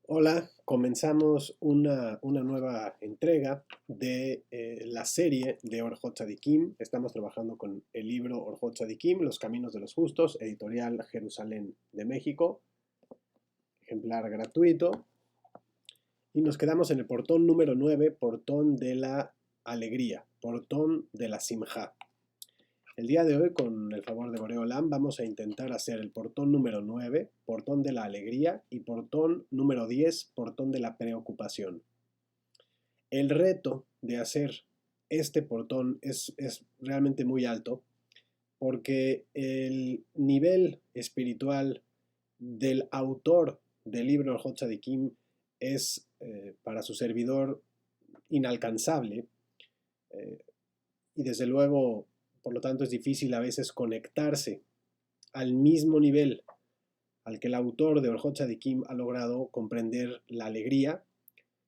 Hola, comenzamos una nueva entrega de la serie de Orhot Tzadikim. Estamos trabajando con el libro Orhot Tzadikim, Los Caminos de los Justos, editorial Jerusalén de México, ejemplar gratuito. Y nos quedamos en el portón número 9, portón de la alegría, portón de la simjá. El día de hoy, con el favor de Boreo Olam, vamos a intentar hacer el portón número 9, portón de la alegría, y portón número 10, portón de la preocupación. El reto de hacer este portón es realmente muy alto porque el nivel espiritual del autor del libro Orhot Tzadikim es para su servidor inalcanzable, y desde luego, por lo tanto, es difícil a veces conectarse al mismo nivel al que el autor de Orhot Tzadikim ha logrado comprender la alegría,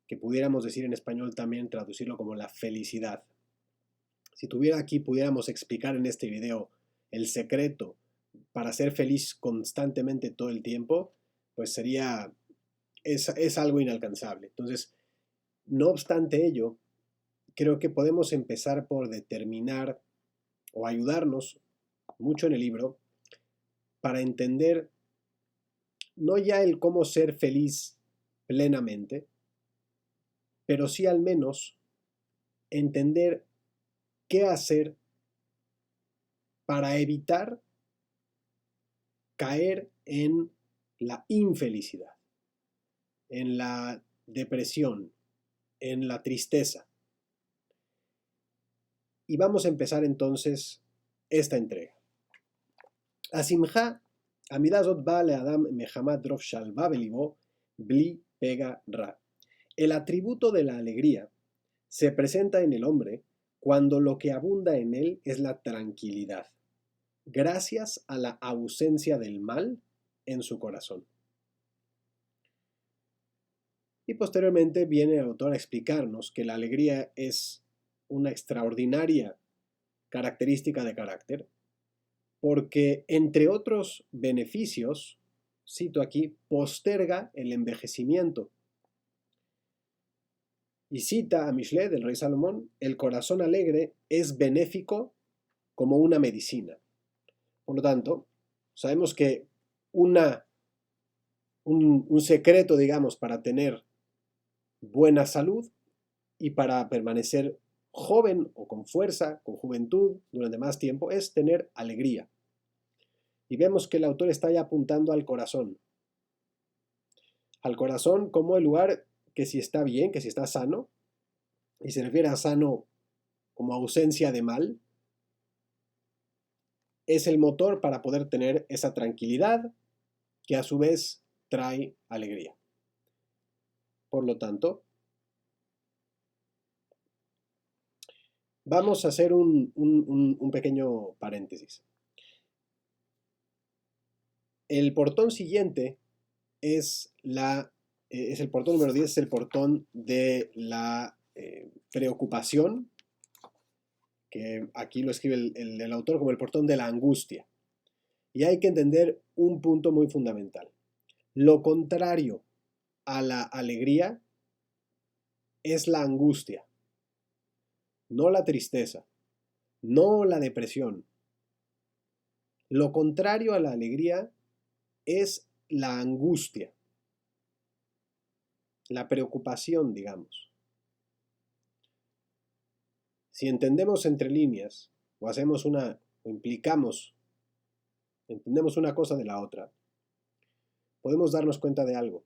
que pudiéramos decir en español también, traducirlo como la felicidad. Si tuviera aquí, pudiéramos explicar en este video el secreto para ser feliz constantemente todo el tiempo, pues es algo inalcanzable. Entonces, no obstante ello, creo que podemos empezar por determinar o ayudarnos mucho en el libro para entender no ya el cómo ser feliz plenamente, pero sí al menos entender qué hacer para evitar caer en la infelicidad, en la depresión, en la tristeza. Y vamos a empezar entonces esta entrega. Asimja, amidazot ba le adam mehamad drov shalva belibo, bli pega ra. El atributo de la alegría se presenta en el hombre cuando lo que abunda en él es la tranquilidad, gracias a la ausencia del mal en su corazón. Y posteriormente viene el autor a explicarnos que la alegría es una extraordinaria característica de carácter, porque entre otros beneficios, cito aquí, posterga el envejecimiento. Y cita a Michelet, del rey Salomón, el corazón alegre es benéfico como una medicina. Por lo tanto, sabemos que un secreto, digamos, para tener buena salud y para permanecer joven o con fuerza, con juventud durante más tiempo, es tener alegría. Y vemos que el autor está ya apuntando al corazón como el lugar que si está bien, que si está sano, y se refiere a sano como ausencia de mal, es el motor para poder tener esa tranquilidad que a su vez trae alegría. Por lo tanto, vamos a hacer un pequeño paréntesis. El portón siguiente es el portón número 10, es el portón de la preocupación, que aquí lo escribe el autor como el portón de la angustia. Y hay que entender un punto muy fundamental. Lo contrario a la alegría es la angustia, no la tristeza, no la depresión. Lo contrario a la alegría es la angustia, la preocupación, digamos. Si entendemos entre líneas o entendemos una cosa de la otra, podemos darnos cuenta de algo.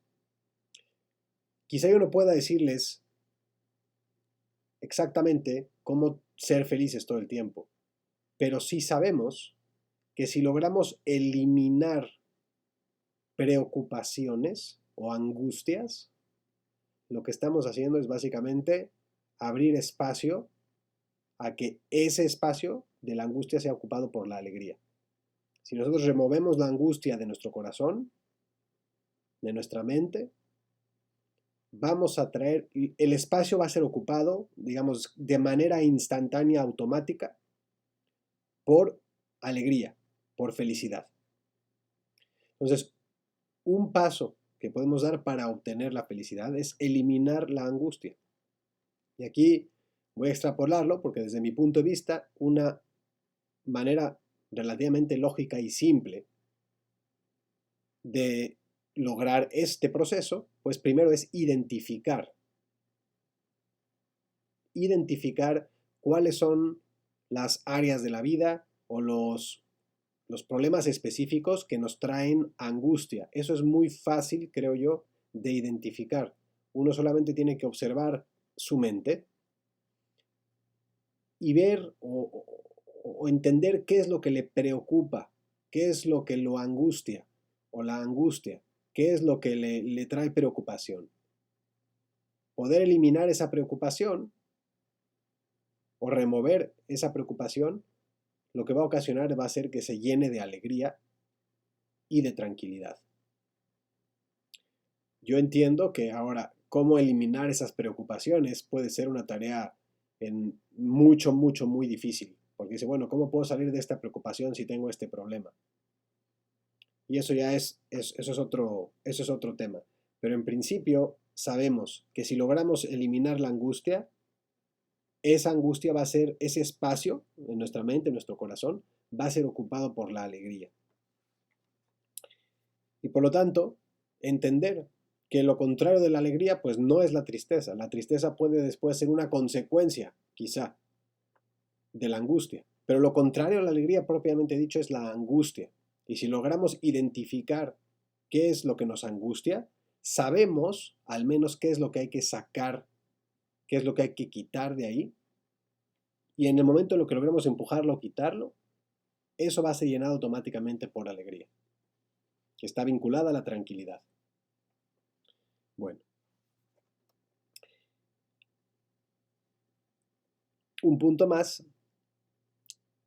Quizá yo no pueda decirles exactamente cómo ser felices todo el tiempo, pero sí sabemos que si logramos eliminar preocupaciones o angustias, lo que estamos haciendo es básicamente abrir espacio a que ese espacio de la angustia sea ocupado por la alegría. Si nosotros removemos la angustia de nuestro corazón, de nuestra mente, vamos a traer, el espacio va a ser ocupado, digamos, de manera instantánea, automática, por alegría, por felicidad. Entonces, un paso que podemos dar para obtener la felicidad es eliminar la angustia. Y aquí voy a extrapolarlo porque desde mi punto de vista, una manera relativamente lógica y simple de lograr este proceso, pues primero es identificar cuáles son las áreas de la vida o los problemas específicos que nos traen angustia. Eso es muy fácil, creo yo, de identificar. Uno solamente tiene que observar su mente y ver o entender qué es lo que le preocupa, qué es lo que lo angustia o la angustia, qué es lo que le trae preocupación. Poder eliminar esa preocupación o remover esa preocupación, lo que va a ocasionar va a ser que se llene de alegría y de tranquilidad. Yo entiendo que ahora cómo eliminar esas preocupaciones puede ser una tarea muy difícil, porque dice, bueno, ¿cómo puedo salir de esta preocupación si tengo este problema? Y eso ya eso es otro tema. Pero en principio sabemos que si logramos eliminar la angustia, esa angustia va a ser, ese espacio en nuestra mente, en nuestro corazón, va a ser ocupado por la alegría. Y por lo tanto, entender que lo contrario de la alegría, pues no es la tristeza. La tristeza puede después ser una consecuencia, quizá, de la angustia. Pero lo contrario a la alegría, propiamente dicho, es la angustia. Y si logramos identificar qué es lo que nos angustia, sabemos al menos qué es lo que hay que sacar, qué es lo que hay que quitar de ahí. Y en el momento en lo que logremos empujarlo o quitarlo, eso va a ser llenado automáticamente por alegría, que está vinculada a la tranquilidad. Bueno. Un punto más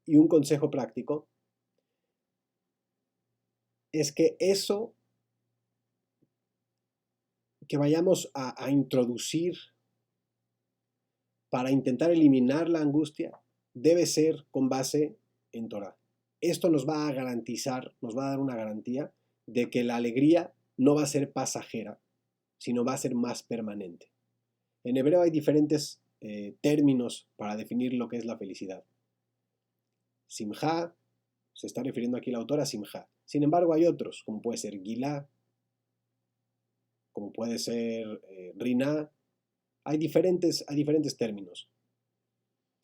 y un consejo práctico es que eso que vayamos a introducir para intentar eliminar la angustia debe ser con base en Torah. Esto nos va a garantizar, nos va a dar una garantía de que la alegría no va a ser pasajera, sino va a ser más permanente. En hebreo hay diferentes términos para definir lo que es la felicidad. Simha, se está refiriendo aquí la autora a Simha. Sin embargo, hay otros, como puede ser Gilá, como puede ser Riná. Hay diferentes términos.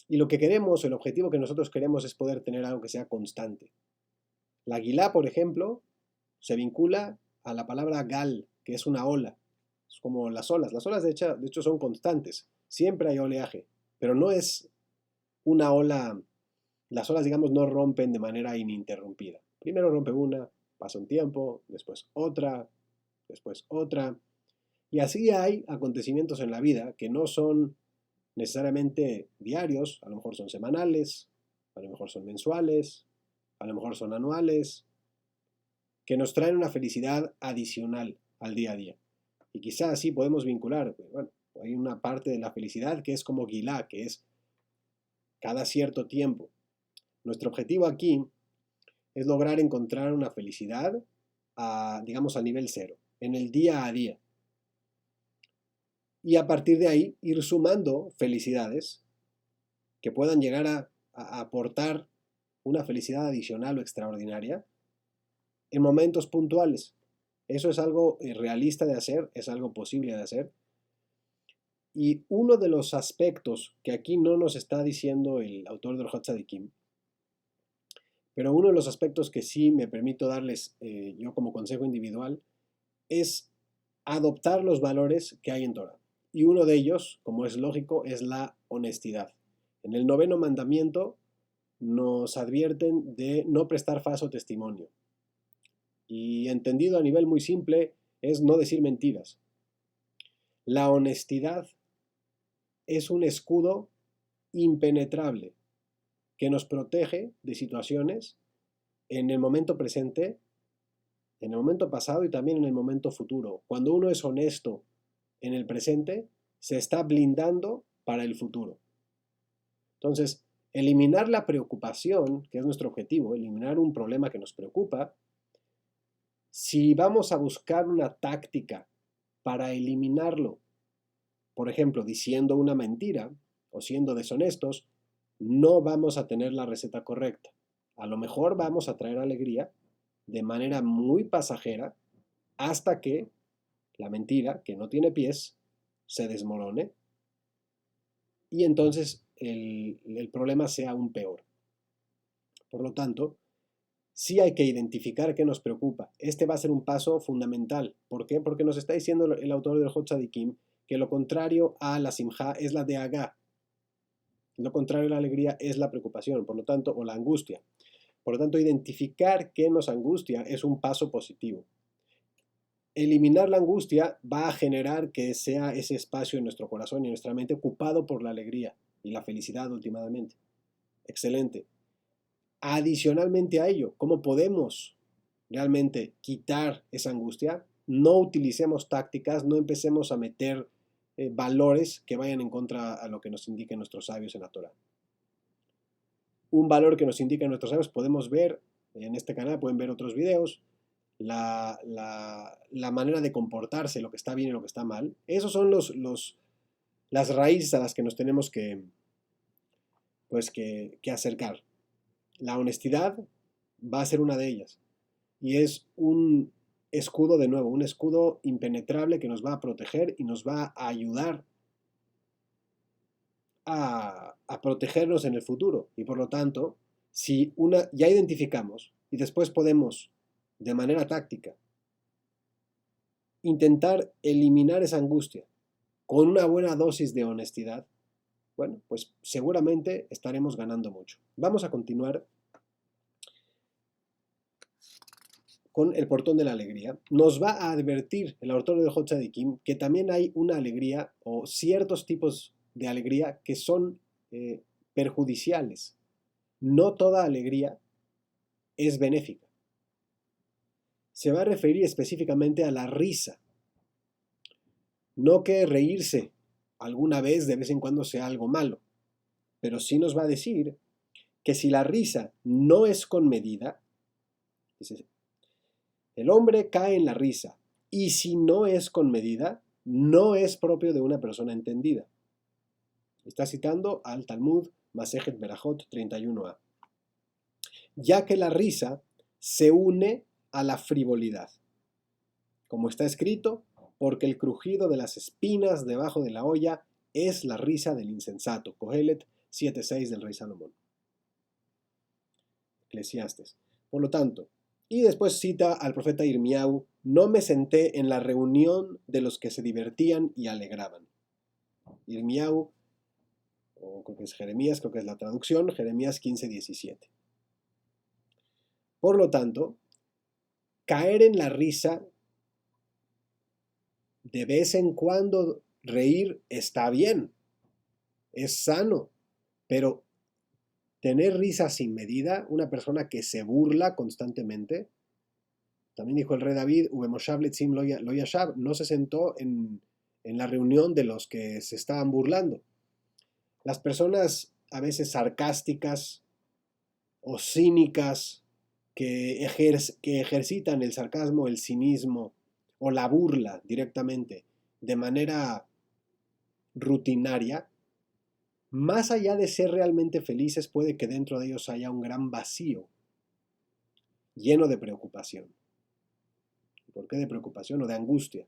Y lo que queremos, el objetivo que nosotros queremos es poder tener algo que sea constante. La Gilá, por ejemplo, se vincula a la palabra gal, que es una ola. Es como las olas. Las olas de hecho son constantes. Siempre hay oleaje, pero no es una ola. Las olas, digamos, no rompen de manera ininterrumpida. Primero rompe una, pasa un tiempo, después otra, después otra. Y así hay acontecimientos en la vida que no son necesariamente diarios, a lo mejor son semanales, a lo mejor son mensuales, a lo mejor son anuales, que nos traen una felicidad adicional al día a día. Y quizás así podemos vincular, bueno, hay una parte de la felicidad que es como Gilá, que es cada cierto tiempo. Nuestro objetivo aquí es lograr encontrar una felicidad, digamos, a nivel cero, en el día a día. Y a partir de ahí ir sumando felicidades que puedan llegar a aportar una felicidad adicional o extraordinaria en momentos puntuales. Eso es algo realista de hacer, es algo posible de hacer. Y uno de los aspectos que aquí no nos está diciendo el autor del Orjot Tzadikim, pero uno de los aspectos que sí me permito darles yo como consejo individual es adoptar los valores que hay en Torah. Y uno de ellos, como es lógico, es la honestidad. En el 9º mandamiento nos advierten de no prestar falso testimonio. Y entendido a nivel muy simple, es no decir mentiras. La honestidad es un escudo impenetrable que nos protege de situaciones en el momento presente, en el momento pasado y también en el momento futuro. Cuando uno es honesto en el presente, se está blindando para el futuro. Entonces, eliminar la preocupación, que es nuestro objetivo, eliminar un problema que nos preocupa, Si vamos a buscar una táctica para eliminarlo, por ejemplo, diciendo una mentira o siendo deshonestos, no vamos a tener la receta correcta. A lo mejor vamos a traer alegría de manera muy pasajera hasta que la mentira, que no tiene pies, se desmorone y entonces el problema sea aún peor. Por lo tanto, sí hay que identificar qué nos preocupa. Este va a ser un paso fundamental. ¿Por qué? Porque nos está diciendo el autor del Hot Tzadikim que lo contrario a la simja es la deagá. Lo contrario a la alegría es la preocupación, por lo tanto, o la angustia. Por lo tanto, identificar qué nos angustia es un paso positivo. Eliminar la angustia va a generar que sea ese espacio en nuestro corazón y en nuestra mente ocupado por la alegría y la felicidad últimamente. Excelente. Adicionalmente a ello, ¿cómo podemos realmente quitar esa angustia? No utilicemos tácticas, no empecemos a meter valores que vayan en contra a lo que nos indiquen nuestros sabios en la Torah. Un valor que nos indican nuestros sabios podemos ver en este canal, pueden ver otros videos, la manera de comportarse, lo que está bien y lo que está mal. Esos son las raíces a las que nos tenemos que acercar. La honestidad va a ser una de ellas. Y es un escudo de nuevo, un escudo impenetrable que nos va a proteger y nos va a ayudar a protegernos en el futuro. Y por lo tanto, si ya identificamos y después podemos, de manera táctica, intentar eliminar esa angustia con una buena dosis de honestidad, bueno, pues seguramente estaremos ganando mucho. Vamos a continuar con el portón de la alegría. Nos va a advertir el autor de Hot Tzadikim que también hay una alegría o ciertos tipos de alegría que son perjudiciales. No toda alegría es benéfica. Se va a referir específicamente a la risa. No que reírse alguna vez, de vez en cuando, sea algo malo, pero sí nos va a decir que si la risa no es con medida, el hombre cae en la risa, y si no es con medida, no es propio de una persona entendida. Está citando al Talmud Masejet Berajot 31a. Ya que la risa se une a la frivolidad. Como está escrito, porque el crujido de las espinas debajo de la olla es la risa del insensato. Kohelet 7.6 del rey Salomón. Eclesiastes. Por lo tanto, y después cita al profeta Irmiau, no me senté en la reunión de los que se divertían y alegraban. Irmiau, o creo que es Jeremías, creo que es la traducción, Jeremías 15:17. Por lo tanto, caer en la risa, de vez en cuando reír está bien, es sano, pero tener risa sin medida, una persona que se burla constantemente, también dijo el rey David, no se sentó en la reunión de los que se estaban burlando. Las personas a veces sarcásticas o cínicas que ejercitan el sarcasmo, el cinismo o la burla directamente de manera rutinaria, más allá de ser realmente felices, puede que dentro de ellos haya un gran vacío lleno de preocupación. ¿Por qué de preocupación o de angustia?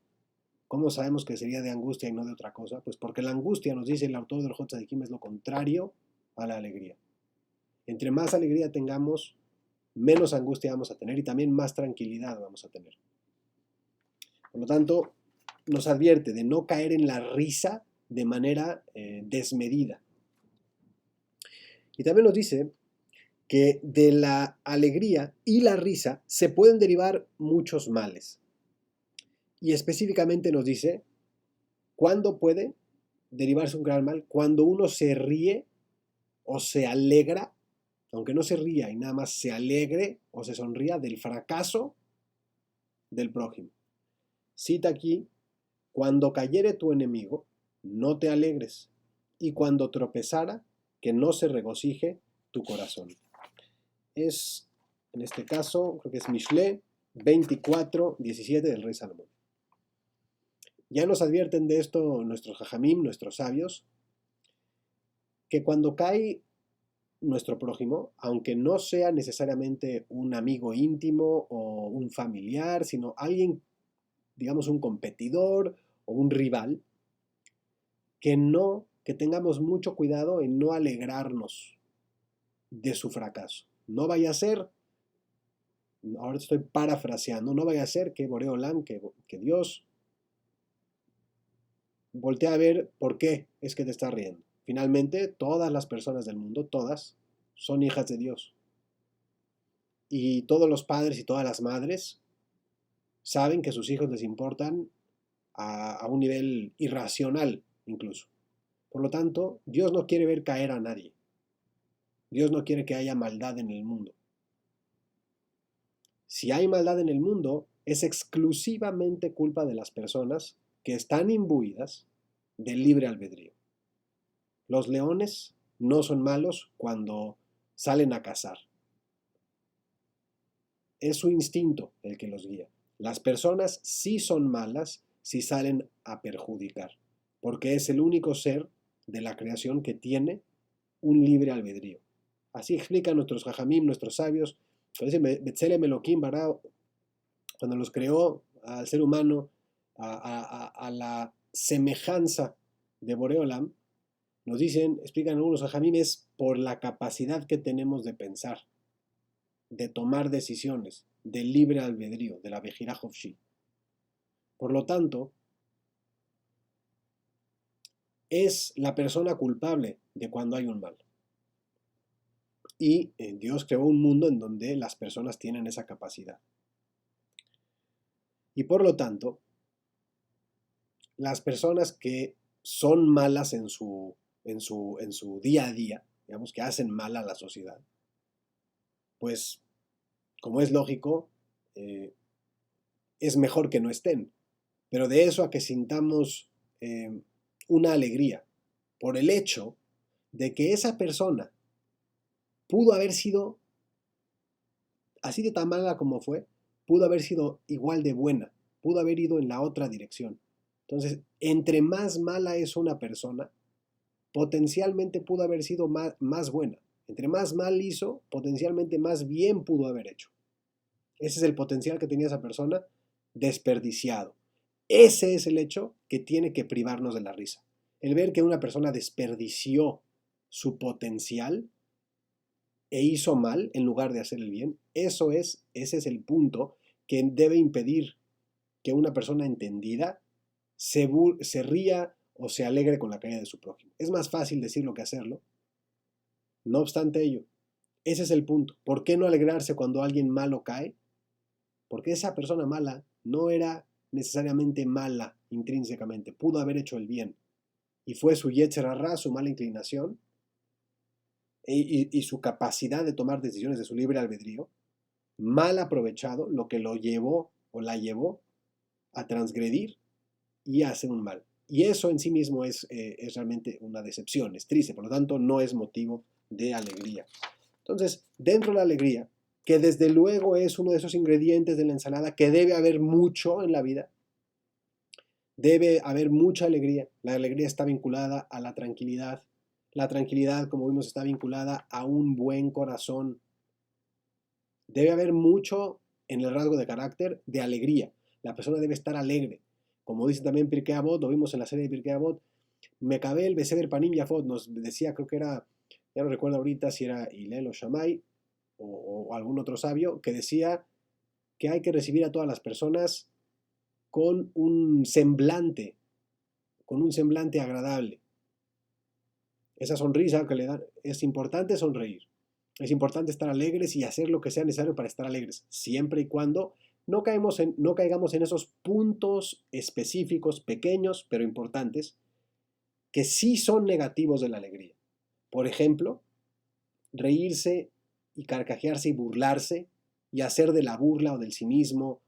¿Cómo sabemos que sería de angustia y no de otra cosa? Pues porque la angustia, nos dice el autor del Hot Tzadikim, es lo contrario a la alegría. Entre más alegría tengamos, menos angustia vamos a tener y también más tranquilidad vamos a tener. Por lo tanto, nos advierte de no caer en la risa de manera desmedida. Y también nos dice que de la alegría y la risa se pueden derivar muchos males. Y específicamente nos dice cuándo puede derivarse un gran mal, cuando uno se ríe o se alegra, aunque no se ría y nada más se alegre o se sonría del fracaso del prójimo. Cita aquí, cuando cayere tu enemigo, no te alegres, y cuando tropezara, que no se regocije tu corazón. Es, en este caso, creo que es Mishle 24:17 del rey Salomón. Ya nos advierten de esto nuestros jajamim, nuestros sabios, que cuando cae nuestro prójimo, aunque no sea necesariamente un amigo íntimo o un familiar, sino alguien, digamos, un competidor o un rival, que tengamos mucho cuidado en no alegrarnos de su fracaso. No vaya a ser, ahora estoy parafraseando, no vaya a ser que Boreolam, que Dios voltee a ver por qué es que te está riendo. Finalmente, todas las personas del mundo, todas, son hijas de Dios. Y todos los padres y todas las madres saben que sus hijos les importan a un nivel irracional incluso. Por lo tanto, Dios no quiere ver caer a nadie. Dios no quiere que haya maldad en el mundo. Si hay maldad en el mundo, es exclusivamente culpa de las personas que están imbuidas del libre albedrío. Los leones no son malos cuando salen a cazar. Es su instinto el que los guía. Las personas sí son malas si salen a perjudicar, porque es el único ser de la creación que tiene un libre albedrío. Así explican nuestros jajamim, nuestros sabios. Betzelem Elohim Bara, cuando los creó al ser humano a la semejanza de Boreolam, nos dicen, explican algunos jajamim, es por la capacidad que tenemos de pensar, de tomar decisiones, del libre albedrío, de la Bejirá Hofshi. Por lo tanto, es la persona culpable de cuando hay un mal. Y Dios creó un mundo en donde las personas tienen esa capacidad. Y por lo tanto, las personas que son malas en su día a día, digamos que hacen mal a la sociedad, pues como es lógico, es mejor que no estén. Pero de eso a que sintamos una alegría por el hecho de que esa persona pudo haber sido, así de tan mala como fue, pudo haber sido igual de buena, pudo haber ido en la otra dirección. Entonces, entre más mala es una persona, potencialmente pudo haber sido más buena. Entre más mal hizo, potencialmente más bien pudo haber hecho. Ese es el potencial que tenía esa persona desperdiciado. Ese es el hecho que tiene que privarnos de la risa. El ver que una persona desperdició su potencial e hizo mal en lugar de hacer el bien, ese es el punto que debe impedir que una persona entendida se ría o se alegre con la caída de su prójimo. Es más fácil decirlo que hacerlo. No obstante ello, ese es el punto. ¿Por qué no alegrarse cuando alguien malo cae? Porque esa persona mala no era necesariamente mala intrínsecamente, pudo haber hecho el bien. Y fue su yetzer hará, su mala inclinación, y su capacidad de tomar decisiones de su libre albedrío, mal aprovechado, lo que lo llevó o la llevó a transgredir y a hacer un mal. Y eso en sí mismo es realmente una decepción, es triste, por lo tanto no es motivo de alegría. Entonces, dentro de la alegría, que desde luego es uno de esos ingredientes de la ensalada que debe haber mucho en la vida, debe haber mucha alegría. La alegría está vinculada a la tranquilidad. La tranquilidad, como vimos, está vinculada a un buen corazón. Debe haber mucho en el rasgo de carácter de alegría. La persona debe estar alegre. Como dice también Pirkei Avot, lo vimos en la serie de Pirkei Avot, Mekabel Beseber Panim Yafot, nos decía, creo que era, ya no recuerdo ahorita si era Hillel o Shammai o algún otro sabio, que decía que hay que recibir a todas las personas con un semblante agradable. Esa sonrisa que le dan, es importante sonreír. Es importante estar alegres y hacer lo que sea necesario para estar alegres, siempre y cuando no caigamos en esos puntos específicos, pequeños, pero importantes, que sí son negativos de la alegría. Por ejemplo, reírse y carcajearse y burlarse y hacer de la burla o del cinismo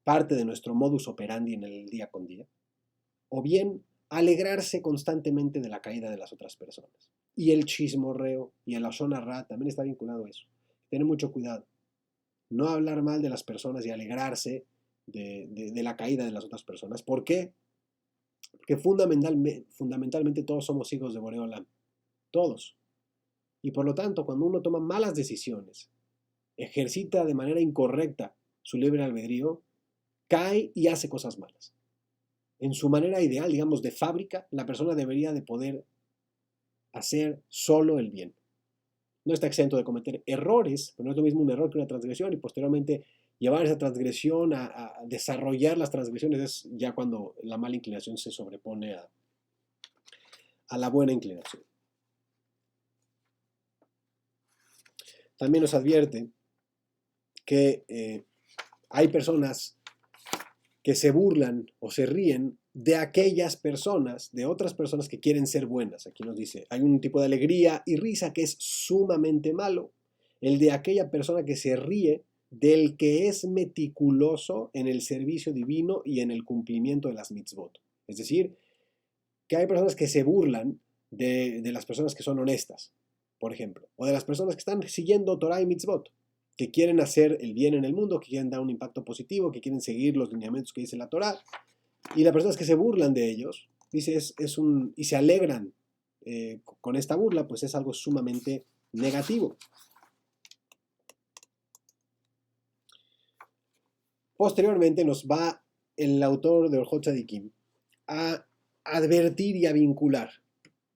parte de nuestro modus operandi en el día con día. O bien, alegrarse constantemente de la caída de las otras personas. Y el chismorreo y el lashon hará también está vinculado a eso. Tener mucho cuidado. no hablar mal de las personas y alegrarse de la caída de las otras personas. ¿Por qué? Porque fundamentalmente todos somos hijos de Boreolam, todos. Y por lo tanto, cuando uno toma malas decisiones, ejercita de manera incorrecta su libre albedrío, cae y hace cosas malas. En su manera ideal, digamos, de fábrica, la persona debería de poder hacer solo el bien. No está exento de cometer errores, pero no es lo mismo un error que una transgresión, y posteriormente llevar esa transgresión a desarrollar las transgresiones es ya cuando la mala inclinación se sobrepone a la buena inclinación. También nos advierte que hay personas que se burlan o se ríen de aquellas personas, de otras personas que quieren ser buenas. Aquí nos dice, hay un tipo de alegría y risa que es sumamente malo, el de aquella persona que se ríe del que es meticuloso en el servicio divino y en el cumplimiento de las mitzvot. Es decir, que hay personas que se burlan de las personas que son honestas, por ejemplo, o de las personas que están siguiendo Torah y mitzvot, que quieren hacer el bien en el mundo, que quieren dar un impacto positivo, que quieren seguir los lineamientos que dice la Torah, y las personas que se burlan de ellos, dice, y se alegran con esta burla, pues es algo sumamente negativo. Posteriormente nos va el autor de Orjot Tzadikim a advertir y a vincular.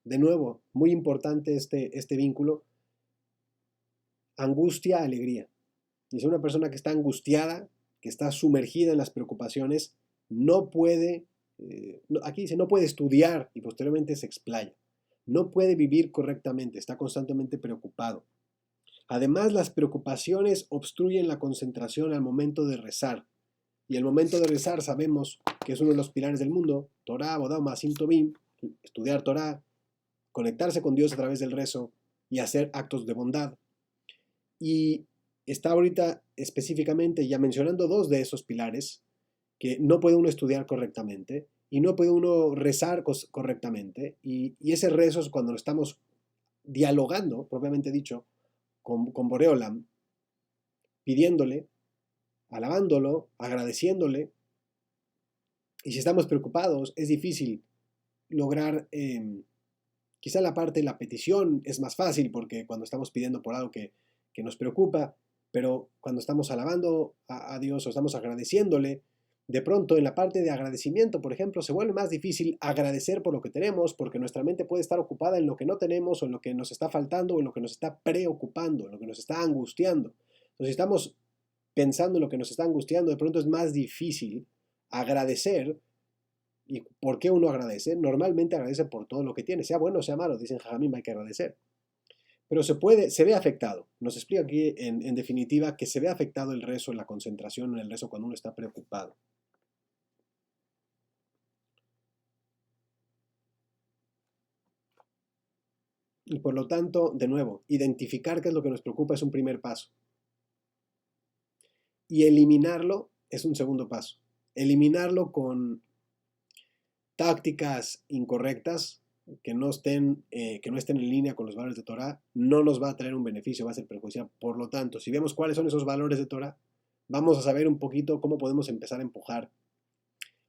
De nuevo, muy importante este vínculo. Angustia, alegría. Dice, una persona que está angustiada, que está sumergida en las preocupaciones, no puede, aquí dice, no puede estudiar, y posteriormente se explaya. No puede vivir correctamente, está constantemente preocupado. Además, las preocupaciones obstruyen la concentración al momento de rezar. Y el momento de rezar sabemos que es uno de los pilares del mundo, Torah, Avodah, Maasim Tovim, estudiar Torah, conectarse con Dios a través del rezo y hacer actos de bondad. Y está ahorita específicamente ya mencionando dos de esos pilares que no puede uno estudiar correctamente y no puede uno rezar correctamente. Y ese rezo es cuando lo estamos dialogando, propiamente dicho, con Boreolam, pidiéndole, alabándolo, agradeciéndole. Y si estamos preocupados, es difícil lograr, quizá la parte de la petición es más fácil porque cuando estamos pidiendo por algo que nos preocupa, pero cuando estamos alabando a Dios o estamos agradeciéndole, de pronto en la parte de agradecimiento, por ejemplo, se vuelve más difícil agradecer por lo que tenemos porque nuestra mente puede estar ocupada en lo que no tenemos o en lo que nos está faltando o en lo que nos está preocupando, en lo que nos está angustiando. Entonces, si estamos pensando en lo que nos está angustiando, de pronto es más difícil agradecer. ¿Y por qué uno agradece? Normalmente agradece por todo lo que tiene, sea bueno o sea malo, dicen Jajamim, hay que agradecer. Pero se ve afectado. Nos explica aquí en definitiva que se ve afectado el rezo, la concentración en el rezo cuando uno está preocupado. Y por lo tanto, de nuevo, identificar qué es lo que nos preocupa es un primer paso. Y eliminarlo es un segundo paso. Eliminarlo con tácticas incorrectas que no estén en línea con los valores de Torah, no nos va a traer un beneficio, va a ser perjudicial. Por lo tanto, si vemos cuáles son esos valores de Torah, vamos a saber un poquito cómo podemos empezar a empujar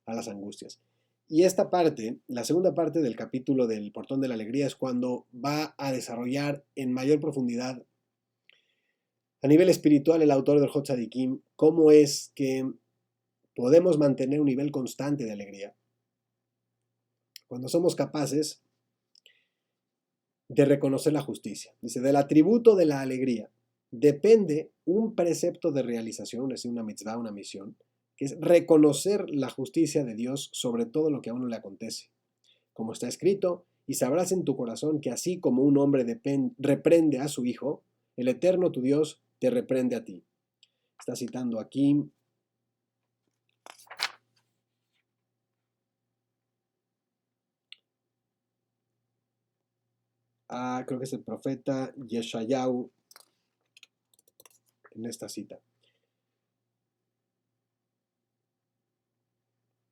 a las angustias. Y esta parte, la segunda parte del capítulo del Portón de la Alegría, es cuando va a desarrollar en mayor profundidad, a nivel espiritual, el autor del Orjot Tzadikim, cómo es que podemos mantener un nivel constante de alegría cuando somos capaces de reconocer la justicia. Dice, del atributo de la alegría depende un precepto de realización, es decir, una mitzvah, una misión, que es reconocer la justicia de Dios sobre todo lo que a uno le acontece. Como está escrito, y sabrás en tu corazón que así como un hombre reprende a su hijo, el Eterno tu Dios te reprende a ti. Está citando aquí creo que es el profeta Yeshayahu en esta cita.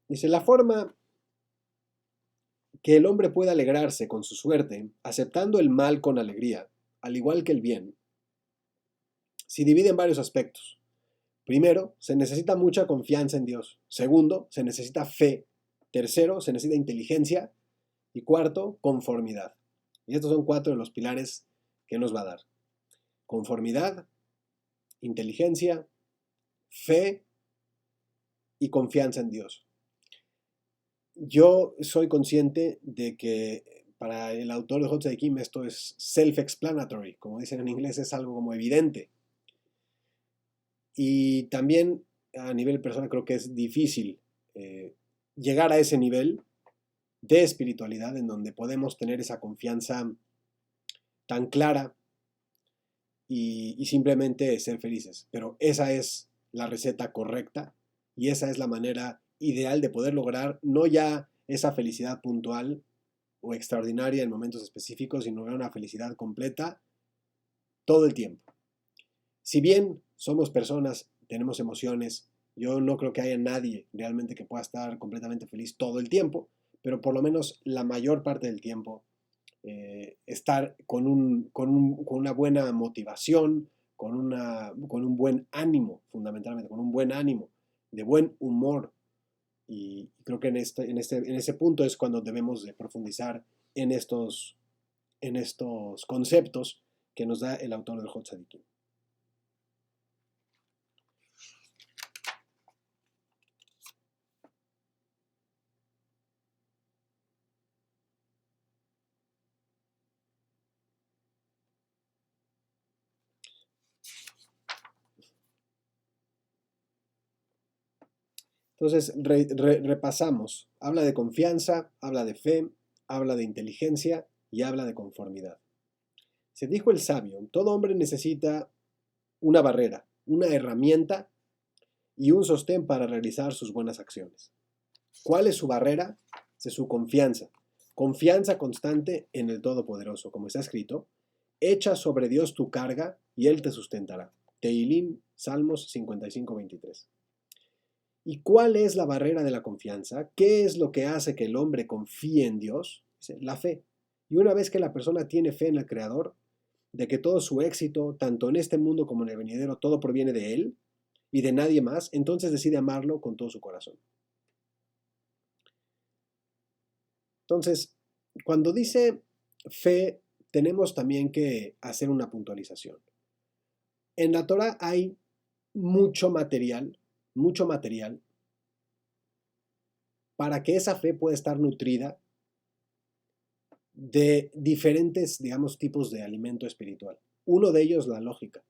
Dice, la forma que el hombre puede alegrarse con su suerte, aceptando el mal con alegría, al igual que el bien, se divide en varios aspectos. Primero, se necesita mucha confianza en Dios. Segundo, se necesita fe. Tercero, se necesita inteligencia. Y cuarto, conformidad. Y estos son 4 de los pilares que nos va a dar. Conformidad, inteligencia, fe y confianza en Dios. Yo soy consciente de que para el autor de Orjot Tzadikim esto es self-explanatory, como dicen en inglés, es algo como evidente. Y también a nivel personal creo que es difícil llegar a ese nivel de espiritualidad en donde podemos tener esa confianza tan clara y simplemente ser felices. Pero esa es la receta correcta y esa es la manera ideal de poder lograr no ya esa felicidad puntual o extraordinaria en momentos específicos, sino lograr una felicidad completa todo el tiempo. Si bien somos personas, tenemos emociones, yo no creo que haya nadie realmente que pueda estar completamente feliz todo el tiempo, pero por lo menos la mayor parte del tiempo estar con una buena motivación, con un buen ánimo, fundamentalmente, con un buen ánimo, de buen humor. Y creo que en ese punto es cuando debemos de profundizar en estos conceptos que nos da el autor del Orjot Tzadikim. Entonces, repasamos. Habla de confianza, habla de fe, habla de inteligencia y habla de conformidad. Se dijo el sabio, todo hombre necesita una barrera, una herramienta y un sostén para realizar sus buenas acciones. ¿Cuál es su barrera? Es su confianza. Confianza constante en el Todopoderoso, como está escrito, echa sobre Dios tu carga y Él te sustentará. Tehilim, Salmos 55:23. ¿Y cuál es la barrera de la confianza? ¿Qué es lo que hace que el hombre confíe en Dios? La fe. Y una vez que la persona tiene fe en el Creador, de que todo su éxito, tanto en este mundo como en el venidero, todo proviene de Él y de nadie más, entonces decide amarlo con todo su corazón. Entonces, cuando dice fe, tenemos también que hacer una puntualización. En la Torah hay mucho material para que esa fe pueda estar nutrida de diferentes, digamos, tipos de alimento espiritual. Uno de ellos, la lógica.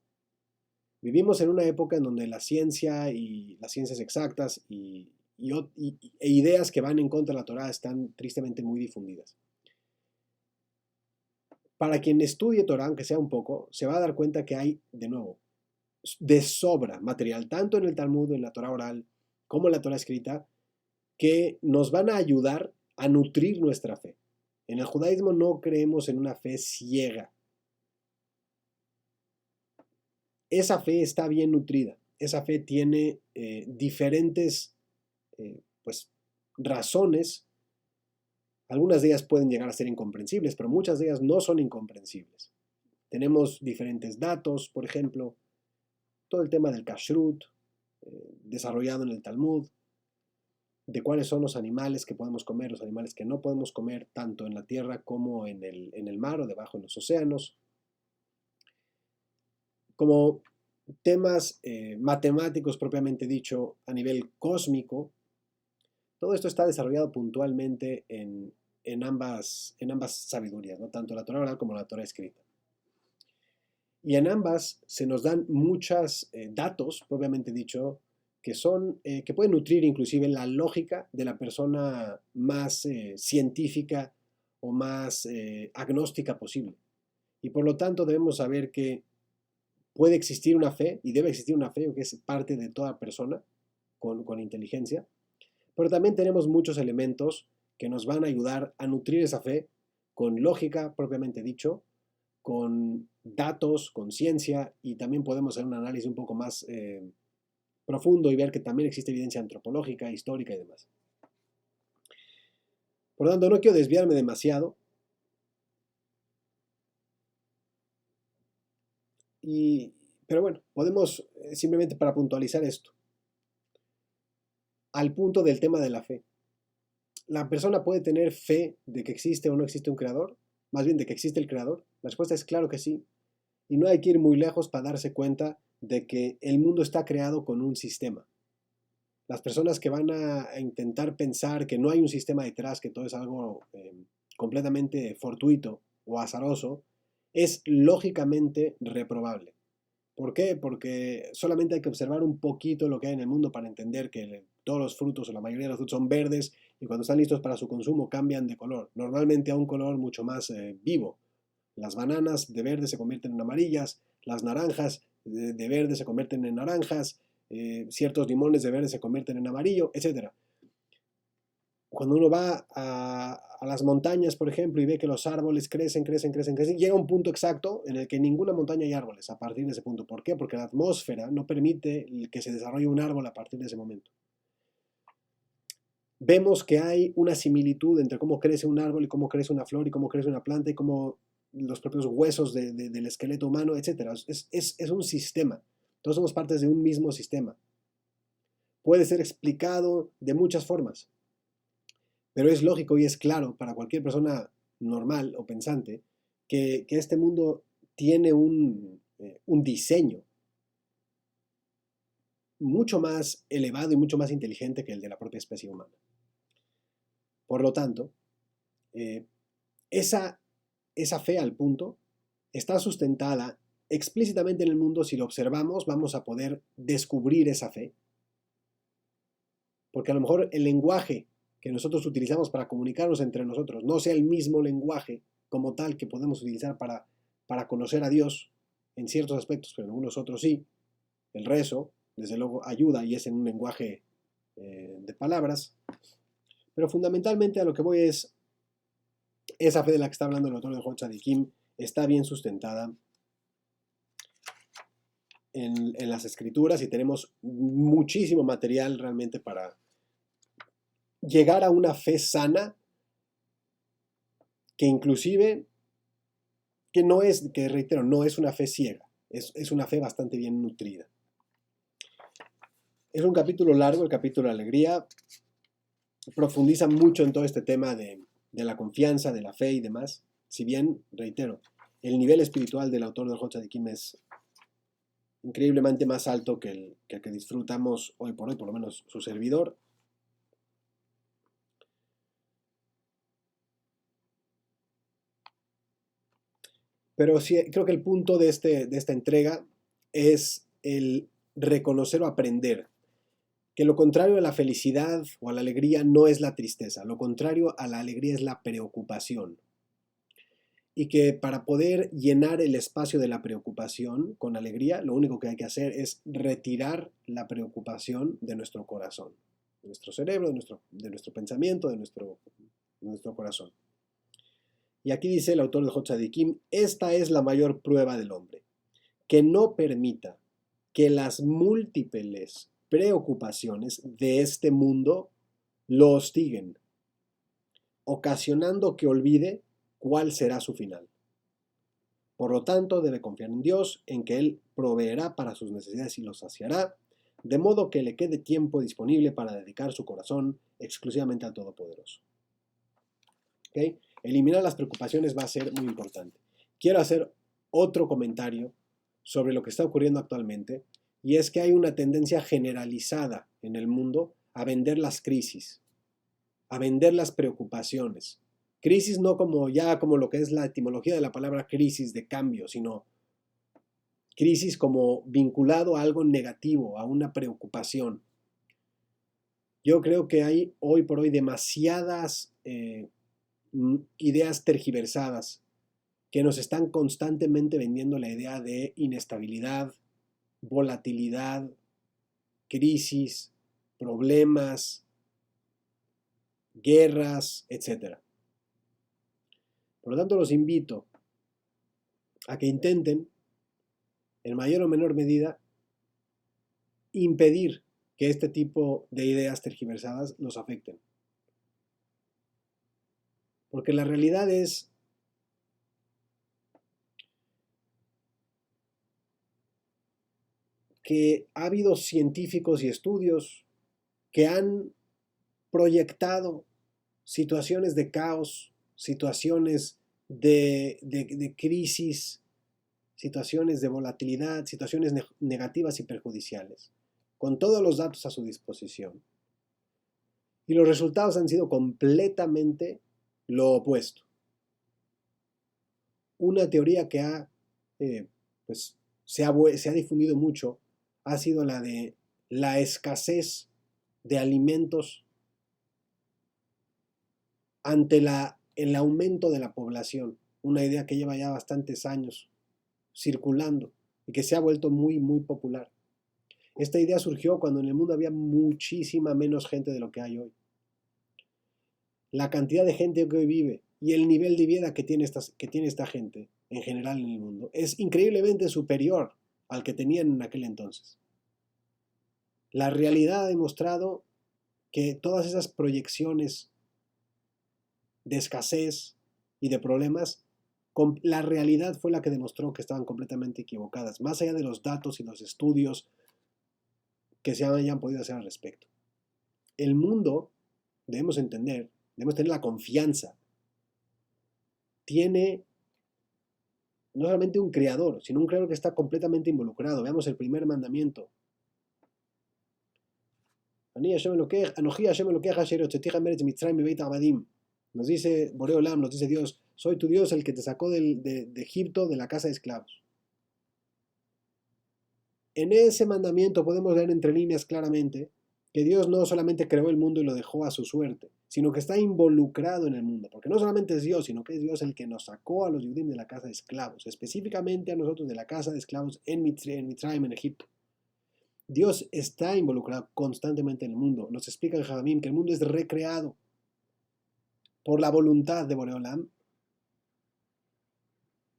Vivimos en una época en donde la ciencia y las ciencias exactas e ideas que van en contra de la Torah están tristemente muy difundidas. Para quien estudie Torah, aunque sea un poco, se va a dar cuenta que hay, de nuevo, de sobra material, tanto en el Talmud, en la Torah oral, como en la Torah escrita, que nos van a ayudar a nutrir nuestra fe. En el judaísmo no creemos en una fe ciega. Esa fe está bien nutrida. Esa fe tiene diferentes pues, razones. Algunas de ellas pueden llegar a ser incomprensibles, pero muchas de ellas no son incomprensibles. Tenemos diferentes datos, por ejemplo, todo el tema del kashrut, desarrollado en el Talmud, de cuáles son los animales que podemos comer, los animales que no podemos comer, tanto en la tierra como en el mar o debajo en los océanos. Como temas matemáticos propiamente dicho a nivel cósmico, todo esto está desarrollado puntualmente en ambas sabidurías, ¿no? Tanto la Torah oral como la Torah escrita. Y en ambas se nos dan muchos datos, propiamente dicho, que pueden nutrir inclusive la lógica de la persona más científica o más agnóstica posible. Y por lo tanto debemos saber que puede existir una fe, y debe existir una fe que es parte de toda persona con inteligencia, pero también tenemos muchos elementos que nos van a ayudar a nutrir esa fe con lógica propiamente dicho, con datos, con ciencia, y también podemos hacer un análisis un poco más profundo y ver que también existe evidencia antropológica, histórica y demás. Por lo tanto, no quiero desviarme demasiado. Pero bueno, podemos simplemente para puntualizar esto, al punto del tema de la fe. ¿La persona puede tener fe de que existe o no existe un creador? Más bien de que existe el creador. La respuesta es claro que sí. Y no hay que ir muy lejos para darse cuenta de que el mundo está creado con un sistema. Las personas que van a intentar pensar que no hay un sistema detrás, que todo es algo completamente fortuito o azaroso, es lógicamente reprobable. ¿Por qué? Porque solamente hay que observar un poquito lo que hay en el mundo para entender que todos los frutos o la mayoría de los frutos son verdes y cuando están listos para su consumo cambian de color, normalmente a un color mucho más vivo. Las bananas de verde se convierten en amarillas, las naranjas de verde se convierten en naranjas, ciertos limones de verde se convierten en amarillo, etc. Cuando uno va a las montañas, por ejemplo, y ve que los árboles crecen, llega a un punto exacto en el que en ninguna montaña hay árboles a partir de ese punto. ¿Por qué? Porque la atmósfera no permite que se desarrolle un árbol a partir de ese momento. Vemos que hay una similitud entre cómo crece un árbol y cómo crece una flor y cómo crece una planta y cómo los propios huesos del esqueleto humano, etc. Es un sistema. Todos somos partes de un mismo sistema. Puede ser explicado de muchas formas. Pero es lógico y es claro para cualquier persona normal o pensante que este mundo tiene un diseño mucho más elevado y mucho más inteligente que el de la propia especie humana. Por lo tanto, esa fe al punto está sustentada explícitamente en el mundo. Si lo observamos, vamos a poder descubrir esa fe. Porque a lo mejor el lenguaje que nosotros utilizamos para comunicarnos entre nosotros no sea el mismo lenguaje como tal que podemos utilizar para conocer a Dios en ciertos aspectos, pero en algunos otros sí. El rezo, desde luego, ayuda y es en un lenguaje de palabras. Pero fundamentalmente a lo que voy es, esa fe de la que está hablando el autor de Orhot Tzadikim está bien sustentada en las escrituras y tenemos muchísimo material realmente para llegar a una fe sana que inclusive, que no es, que reitero, no es una fe ciega, es una fe bastante bien nutrida. Es un capítulo largo, el capítulo de alegría, profundiza mucho en todo este tema de la confianza, de la fe y demás, si bien, reitero, el nivel espiritual del autor de Orhot Tzadikim es increíblemente más alto que el que disfrutamos hoy por hoy, por lo menos su servidor. Pero sí, creo que el punto de esta entrega es el reconocer o aprender que lo contrario a la felicidad o a la alegría no es la tristeza, lo contrario a la alegría es la preocupación. Y que para poder llenar el espacio de la preocupación con alegría, lo único que hay que hacer es retirar la preocupación de nuestro corazón, de nuestro cerebro, de nuestro pensamiento, de nuestro corazón. Y aquí dice el autor de Orhot Tzadikim, esta es la mayor prueba del hombre, que no permita que las múltiples preocupaciones de este mundo lo hostiguen, ocasionando que olvide cuál será su final. Por lo tanto, debe confiar en Dios, en que Él proveerá para sus necesidades y los saciará, de modo que le quede tiempo disponible para dedicar su corazón exclusivamente al Todopoderoso. ¿Okay? Eliminar las preocupaciones va a ser muy importante. Quiero hacer otro comentario sobre lo que está ocurriendo actualmente, y es que hay una tendencia generalizada en el mundo a vender las crisis, a vender las preocupaciones. Crisis no como lo que es la etimología de la palabra crisis de cambio, sino crisis como vinculado a algo negativo, a una preocupación. Yo creo que hay hoy por hoy demasiadas ideas tergiversadas que nos están constantemente vendiendo la idea de inestabilidad, volatilidad, crisis, problemas, guerras, etc. Por lo tanto, los invito a que intenten, en mayor o menor medida, impedir que este tipo de ideas tergiversadas los afecten. Porque la realidad es que ha habido científicos y estudios que han proyectado situaciones de caos, situaciones de crisis, situaciones de volatilidad, situaciones negativas y perjudiciales, con todos los datos a su disposición. Y los resultados han sido completamente lo opuesto. Una teoría que se ha difundido mucho ha sido la de la escasez de alimentos ante el aumento de la población. Una idea que lleva ya bastantes años circulando y que se ha vuelto muy, muy popular. Esta idea surgió cuando en el mundo había muchísima menos gente de lo que hay hoy. La cantidad de gente que hoy vive y el nivel de vida que tiene esta gente en general en el mundo es increíblemente superior al que tenían en aquel entonces. La realidad ha demostrado que todas esas proyecciones de escasez y de problemas, la realidad fue la que demostró que estaban completamente equivocadas, más allá de los datos y los estudios que se hayan podido hacer al respecto. El mundo, debemos tener la confianza, tiene no solamente un creador, sino un creador que está completamente involucrado. Veamos el primer mandamiento. Nos dice Boreolam, nos dice Dios, soy tu Dios el que te sacó de Egipto, de la casa de esclavos. En ese mandamiento podemos leer entre líneas claramente que Dios no solamente creó el mundo y lo dejó a su suerte, sino que está involucrado en el mundo, porque no solamente es Dios, sino que es Dios el que nos sacó a los judíos de la casa de esclavos, específicamente a nosotros de la casa de esclavos en Mitzrayim, en Egipto. Dios está involucrado constantemente en el mundo. Nos explica en Jajamim que el mundo es recreado por la voluntad de Boreolam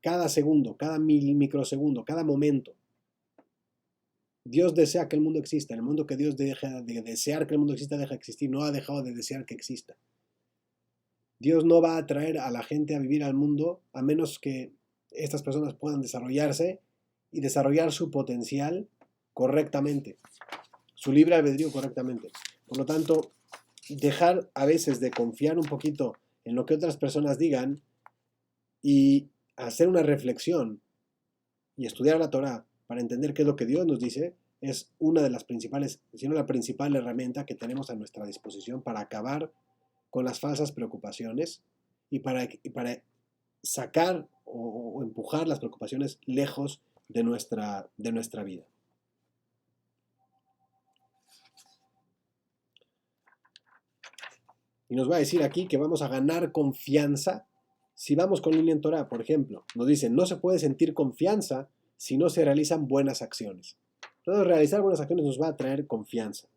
cada segundo, cada microsegundo, cada momento. Dios desea que el mundo exista. En el mundo que Dios deja de desear que el mundo exista, deja de existir. No ha dejado de desear que exista. Dios no va a traer a la gente a vivir al mundo a menos que estas personas puedan desarrollarse y desarrollar su potencial correctamente, su libre albedrío correctamente. Por lo tanto, dejar a veces de confiar un poquito en lo que otras personas digan y hacer una reflexión y estudiar la Torá para entender qué es lo que Dios nos dice, es una de las principales, si no la principal herramienta que tenemos a nuestra disposición para acabar con las falsas preocupaciones y para sacar o empujar las preocupaciones lejos de nuestra vida. Y nos va a decir aquí que vamos a ganar confianza si vamos con línea en Torah. Por ejemplo, nos dicen, no se puede sentir confianza si no se realizan buenas acciones. Entonces, realizar buenas acciones nos va a traer confianza.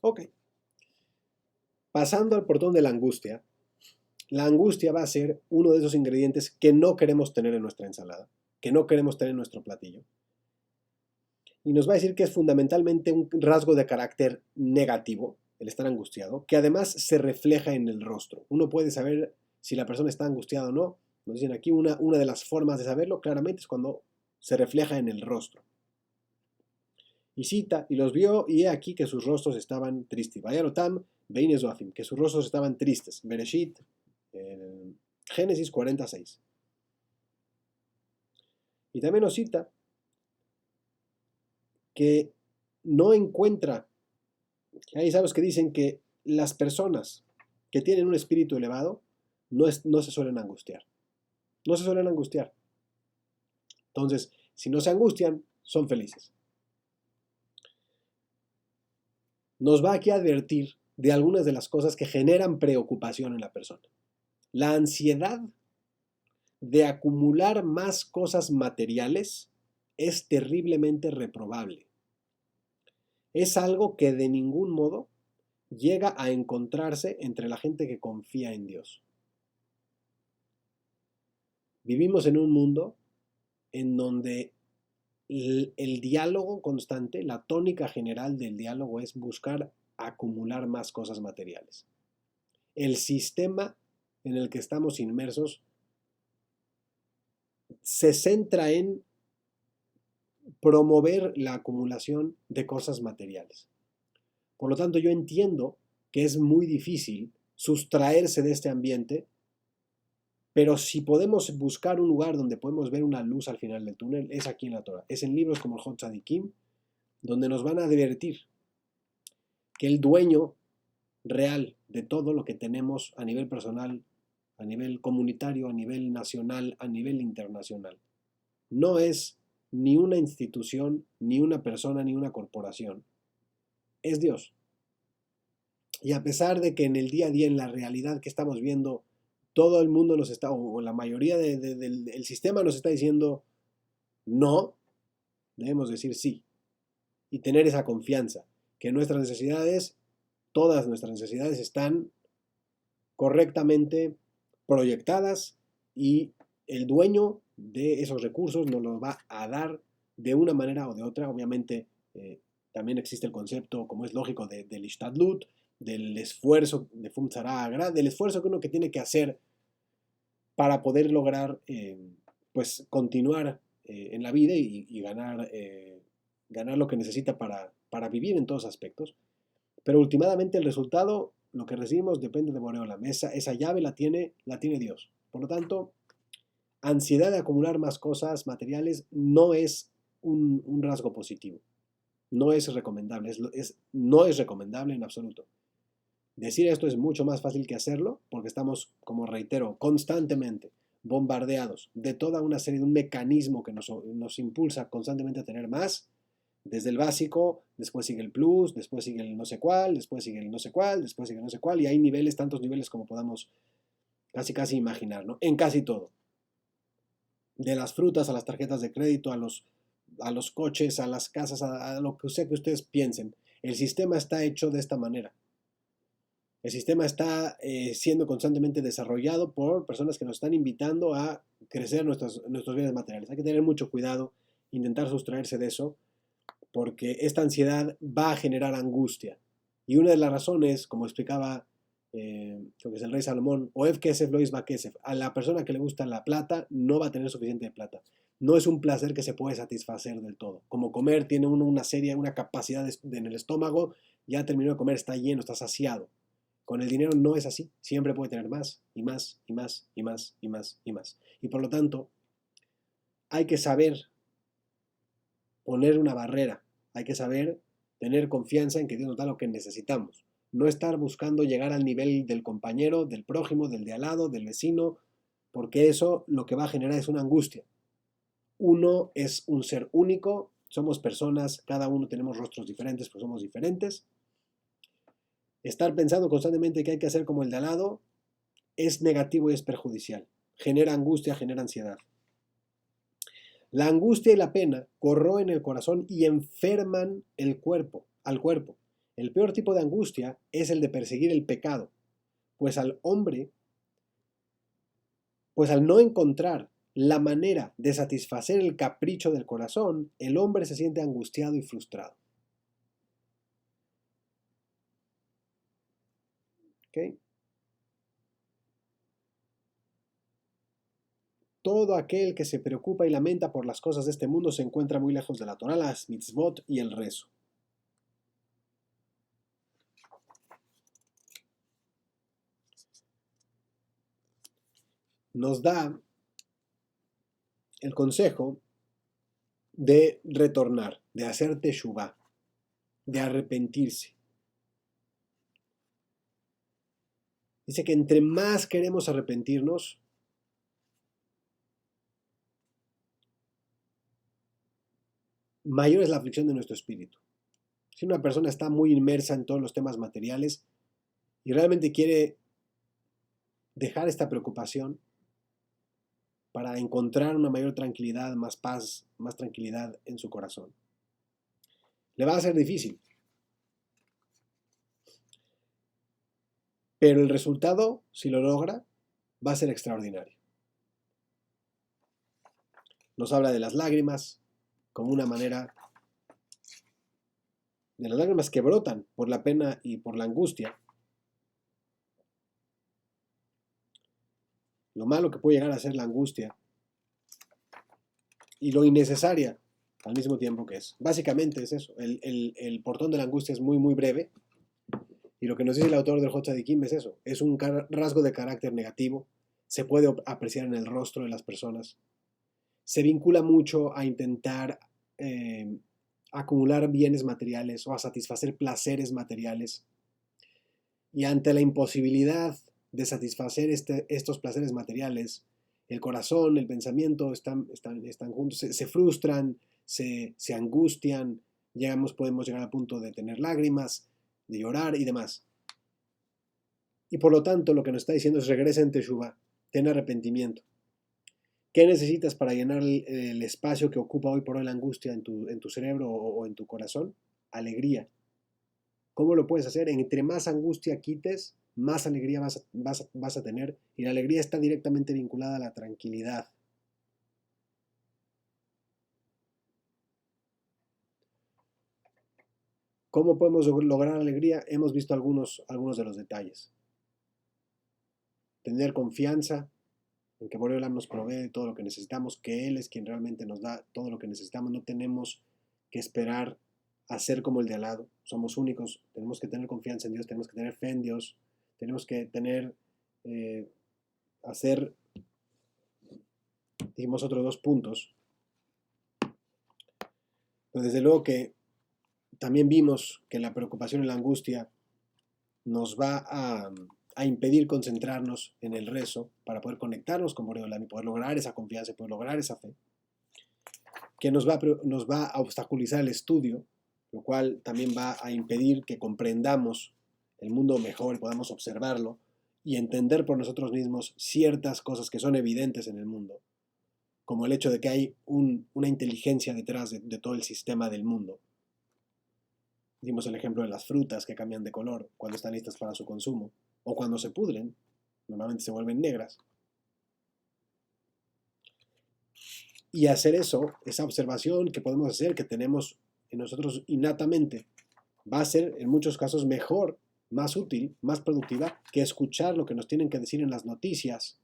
Ok. Pasando al portón de la angustia va a ser uno de esos ingredientes que no queremos tener en nuestra ensalada, que no queremos tener en nuestro platillo. Y nos va a decir que es fundamentalmente un rasgo de carácter negativo, el estar angustiado, que además se refleja en el rostro. Uno puede saber si la persona está angustiada o no. Nos dicen aquí una de las formas de saberlo claramente es cuando se refleja en el rostro. Y cita, y los vio, y he aquí que sus rostros estaban tristes. Vayarotam, Beinezoafim, que sus rostros estaban tristes. Bereshit, Génesis 46. Y también nos cita que no encuentra, hay sabios que dicen que las personas que tienen un espíritu elevado no se suelen angustiar. No se suelen angustiar. Entonces, si no se angustian, son felices. Nos va aquí a advertir de algunas de las cosas que generan preocupación en la persona. La ansiedad de acumular más cosas materiales es terriblemente reprobable. Es algo que de ningún modo llega a encontrarse entre la gente que confía en Dios. Vivimos en un mundo en donde el diálogo constante, la tónica general del diálogo es buscar acumular más cosas materiales. El sistema en el que estamos inmersos se centra en promover la acumulación de cosas materiales. Por lo tanto, yo entiendo que es muy difícil sustraerse de este ambiente, pero si podemos buscar un lugar donde podemos ver una luz al final del túnel, es aquí en la Torah. Es en libros como el Orjot Tzadikim, donde nos van a advertir que el dueño real de todo lo que tenemos a nivel personal, a nivel comunitario, a nivel nacional, a nivel internacional, no es ni una institución, ni una persona, ni una corporación. Es Dios. Y a pesar de que en el día a día, en la realidad que estamos viendo, todo el mundo nos está, o la mayoría del sistema nos está diciendo no, debemos decir sí. Y tener esa confianza, que nuestras necesidades, todas nuestras necesidades están correctamente proyectadas y el dueño de esos recursos nos los va a dar de una manera o de otra. Obviamente también existe el concepto, como es lógico, del ishtadlut, del esfuerzo de Fumtzara Agra, del esfuerzo que uno que tiene que hacer para poder lograr pues continuar en la vida y ganar, ganar lo que necesita para vivir en todos aspectos. Pero últimamente el resultado, lo que recibimos, depende de Boreolam. Esa llave la tiene Dios. Por lo tanto, ansiedad de acumular más cosas materiales no es un rasgo positivo. No es recomendable. No es recomendable en absoluto. Decir esto es mucho más fácil que hacerlo, porque estamos, como reitero, constantemente bombardeados de toda una serie de un mecanismo que nos impulsa constantemente a tener más. Desde el básico, después sigue el plus, después sigue el no sé cuál, después sigue el no sé cuál, después sigue el no sé cuál, y hay niveles, tantos niveles como podamos casi imaginar, ¿no? En casi todo. De las frutas a las tarjetas de crédito, a los coches, a las casas, a lo que sea que ustedes piensen. El sistema está hecho de esta manera. El sistema está siendo constantemente desarrollado por personas que nos están invitando a crecer nuestros bienes materiales. Hay que tener mucho cuidado, intentar sustraerse de eso, porque esta ansiedad va a generar angustia. Y una de las razones, como explicaba, creo que es el rey Salomón, Oev Kesef Lois va Kesef, a la persona que le gusta la plata no va a tener suficiente plata. No es un placer que se puede satisfacer del todo. Como comer, tiene uno una capacidad en el estómago, ya terminó de comer, está lleno, está saciado. Con el dinero no es así, siempre puede tener más, y más, y más, y más, y más, y más. Y por lo tanto, hay que saber poner una barrera. Hay que saber tener confianza en que Dios nos da lo que necesitamos. No estar buscando llegar al nivel del compañero, del prójimo, del de al lado, del vecino, porque eso lo que va a generar es una angustia. Uno es un ser único, somos personas, cada uno tenemos rostros diferentes, pues somos diferentes. Estar pensando constantemente que hay que hacer como el de al lado es negativo y es perjudicial. Genera angustia, genera ansiedad. La angustia y la pena corroen el corazón y enferman al cuerpo. El peor tipo de angustia es el de perseguir el pecado, pues al hombre, pues al no encontrar la manera de satisfacer el capricho del corazón, el hombre se siente angustiado y frustrado. ¿Okay? Todo aquel que se preocupa y lamenta por las cosas de este mundo se encuentra muy lejos de la Torah, las mitzvot y el rezo. Nos da el consejo de retornar, de hacer teshuvah, de arrepentirse. Dice que entre más queremos arrepentirnos, mayor es la aflicción de nuestro espíritu. Si una persona está muy inmersa en todos los temas materiales y realmente quiere dejar esta preocupación para encontrar una mayor tranquilidad, más paz, más tranquilidad en su corazón, le va a ser difícil. Pero el resultado, si lo logra, va a ser extraordinario. Nos habla de las lágrimas como una manera de las lágrimas que brotan por la pena y por la angustia, lo malo que puede llegar a ser la angustia y lo innecesaria al mismo tiempo que es. Básicamente es eso. El portón de la angustia es muy, muy breve. Y lo que nos dice el autor del Hotzadikim es eso. Es un rasgo de carácter negativo. Se puede apreciar en el rostro de las personas. Se vincula mucho a intentar acumular bienes materiales o a satisfacer placeres materiales. Y ante la imposibilidad de satisfacer estos placeres materiales, el corazón, el pensamiento están juntos, se frustran, se angustian, podemos llegar al punto de tener lágrimas, de llorar y demás. Y por lo tanto, lo que nos está diciendo es regresa en Teshuvah, ten arrepentimiento. ¿Qué necesitas para llenar el espacio que ocupa hoy por hoy la angustia en tu cerebro o en tu corazón? Alegría. ¿Cómo lo puedes hacer? Entre más angustia quites, más alegría vas a tener. Y la alegría está directamente vinculada a la tranquilidad. ¿Cómo podemos lograr alegría? Hemos visto algunos de los detalles. Tener confianza en que Boreolam nos provee todo lo que necesitamos, que Él es quien realmente nos da todo lo que necesitamos. No tenemos que esperar a ser como el de al lado. Somos únicos. Tenemos que tener confianza en Dios, tenemos que tener fe en Dios, tenemos que tener, hacer, dijimos otros 2 puntos. Pero desde luego que también vimos que la preocupación y la angustia nos va a impedir concentrarnos en el rezo para poder conectarnos con Boreolam y poder lograr esa confianza, poder lograr esa fe, que nos va a obstaculizar el estudio, lo cual también va a impedir que comprendamos el mundo mejor y podamos observarlo y entender por nosotros mismos ciertas cosas que son evidentes en el mundo, como el hecho de que hay una inteligencia detrás de todo el sistema del mundo. Dimos el ejemplo de las frutas que cambian de color cuando están listas para su consumo, o cuando se pudren, normalmente se vuelven negras. Y hacer eso, esa observación que podemos hacer, que tenemos en nosotros innatamente, va a ser en muchos casos mejor, más útil, más productiva que escuchar lo que nos tienen que decir en las noticias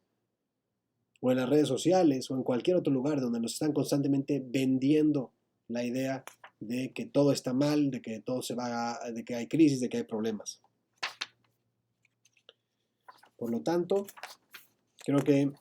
o en las redes sociales o en cualquier otro lugar donde nos están constantemente vendiendo la idea de que todo está mal, de que todo de que hay crisis, de que hay problemas. Por lo tanto, creo que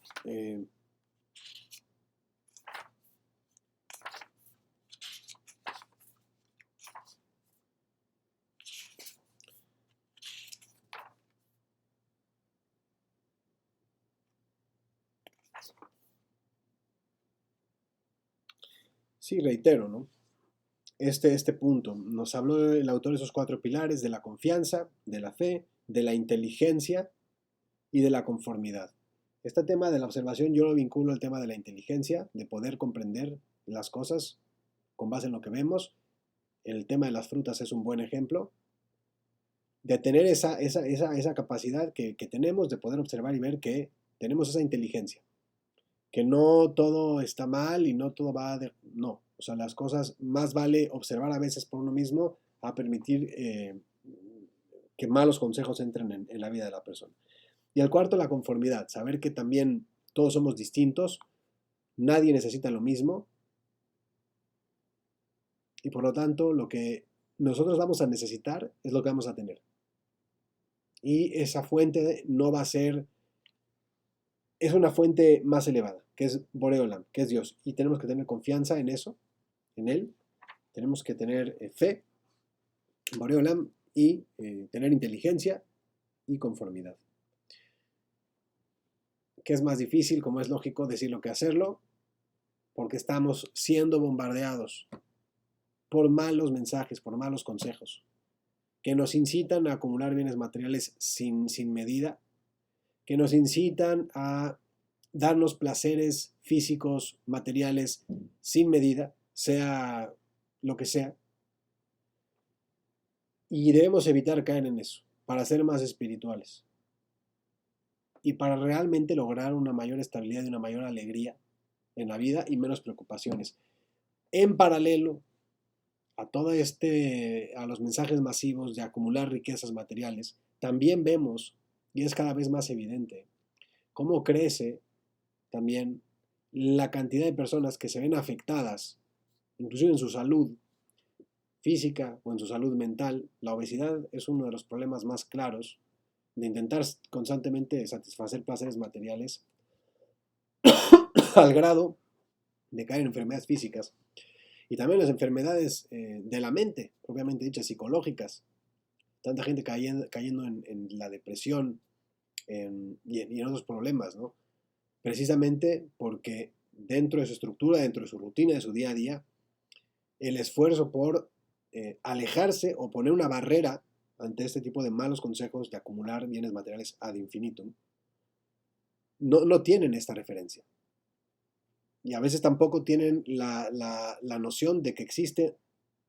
sí, reitero, ¿no? Este punto. Nos habló el autor de esos 4 pilares, de la confianza, de la fe, de la inteligencia y de la conformidad. Este tema de la observación yo lo vinculo al tema de la inteligencia, de poder comprender las cosas con base en lo que vemos. El tema de las frutas es un buen ejemplo. De tener esa capacidad que tenemos de poder observar y ver que tenemos esa inteligencia. Que no todo está mal y no todo va de... No, o sea, las cosas más vale observar a veces por uno mismo a permitir que malos consejos entren en la vida de la persona. Y el cuarto, la conformidad, saber que también todos somos distintos, nadie necesita lo mismo y por lo tanto lo que nosotros vamos a necesitar es lo que vamos a tener. Y esa fuente no va a ser, es una fuente más elevada, que es Boreolam, que es Dios. Y tenemos que tener confianza en eso, en Él. Tenemos que tener fe en Boreolam y tener inteligencia y conformidad. ¿Qué es más difícil? Como es lógico decirlo que hacerlo, porque estamos siendo bombardeados por malos mensajes, por malos consejos, que nos incitan a acumular bienes materiales sin medida, que nos incitan a darnos placeres físicos, materiales sin medida, sea lo que sea. Y debemos evitar caer en eso, para ser más espirituales. Y para realmente lograr una mayor estabilidad y una mayor alegría en la vida y menos preocupaciones. En paralelo, a los mensajes masivos de acumular riquezas materiales, también vemos, y es cada vez más evidente, cómo crece también la cantidad de personas que se ven afectadas, inclusive en su salud física o en su salud mental. La obesidad es uno de los problemas más claros de intentar constantemente satisfacer placeres materiales al grado de caer en enfermedades físicas y también las enfermedades de la mente, propiamente dichas, psicológicas. Tanta gente cayendo en la depresión y en otros problemas, ¿no? Precisamente porque dentro de su estructura, dentro de su rutina, de su día a día, el esfuerzo por alejarse o poner una barrera ante este tipo de malos consejos de acumular bienes materiales ad infinitum, no tienen esta referencia. Y a veces tampoco tienen la noción de que existe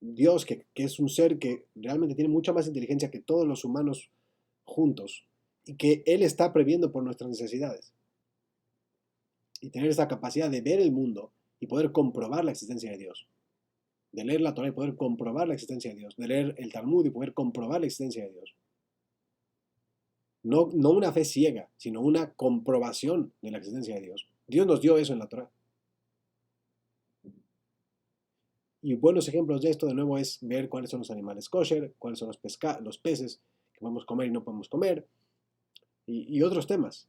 Dios, que es un ser que realmente tiene mucha más inteligencia que todos los humanos juntos y que Él está previendo por nuestras necesidades. Y tener esa capacidad de ver el mundo y poder comprobar la existencia de Dios. De leer la Torah y poder comprobar la existencia de Dios. De leer el Talmud y poder comprobar la existencia de Dios. No una fe ciega, sino una comprobación de la existencia de Dios. Dios nos dio eso en la Torah. Y buenos ejemplos de esto, de nuevo, es ver cuáles son los animales kosher, cuáles son los peces que podemos comer y no podemos comer, y otros temas.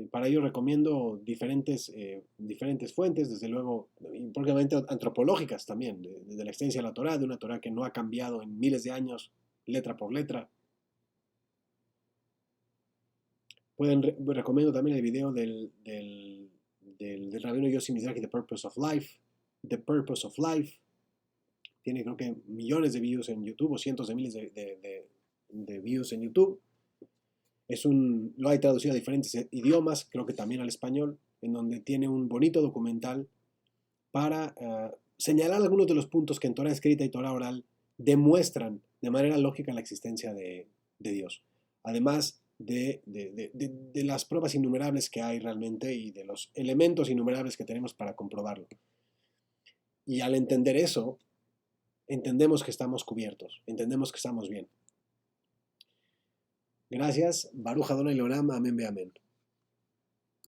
Para ello recomiendo diferentes fuentes, desde luego, y propiamente antropológicas también, de la existencia de la Torah, de una Torah que no ha cambiado en miles de años, letra por letra. Recomiendo también el video del rabino Yossi Mizrahi, The Purpose of Life. The Purpose of Life. Tiene creo que millones de views en YouTube o cientos de miles de views en YouTube. Lo hay traducido a diferentes idiomas, creo que también al español, en donde tiene un bonito documental para señalar algunos de los puntos que en Torah escrita y Torah oral demuestran de manera lógica la existencia de Dios. Además de las pruebas innumerables que hay realmente y de los elementos innumerables que tenemos para comprobarlo. Y al entender eso, entendemos que estamos cubiertos, entendemos que estamos bien. Gracias. Baruch Adonai Leolam. Amén, amén.